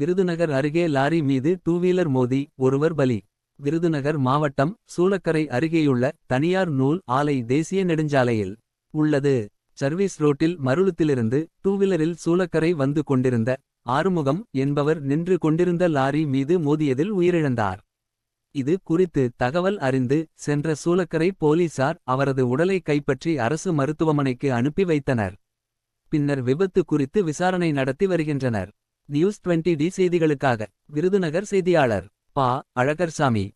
விருதுநகர் அருகே லாரி மீது டூவீலர் மோதி ஒருவர் பலி. விருதுநகர் மாவட்டம் சூலக்கரை அருகேயுள்ள தனியார் நூல் ஆலை தேசிய நெடுஞ்சாலையில் உள்ளது. சர்வீஸ் ரோட்டில் மருளுத்திலிருந்து டூவீலரில் சூலக்கரை வந்து கொண்டிருந்த ஆறுமுகம் என்பவர் நின்று கொண்டிருந்த லாரி மீது மோதியதில் உயிரிழந்தார். இது குறித்து தகவல் அறிந்து சென்ற சூலக்கரை போலீசார் அவரது உடலை கைப்பற்றி அரசு மருத்துவமனைக்கு அனுப்பி வைத்தனர். பின்னர் விபத்து குறித்து விசாரணை நடத்தி வருகின்றனர். நியூஸ் 20D செய்திகளுக்காக விருதுநகர் செய்தியாளர் பா. அழகர்சாமி.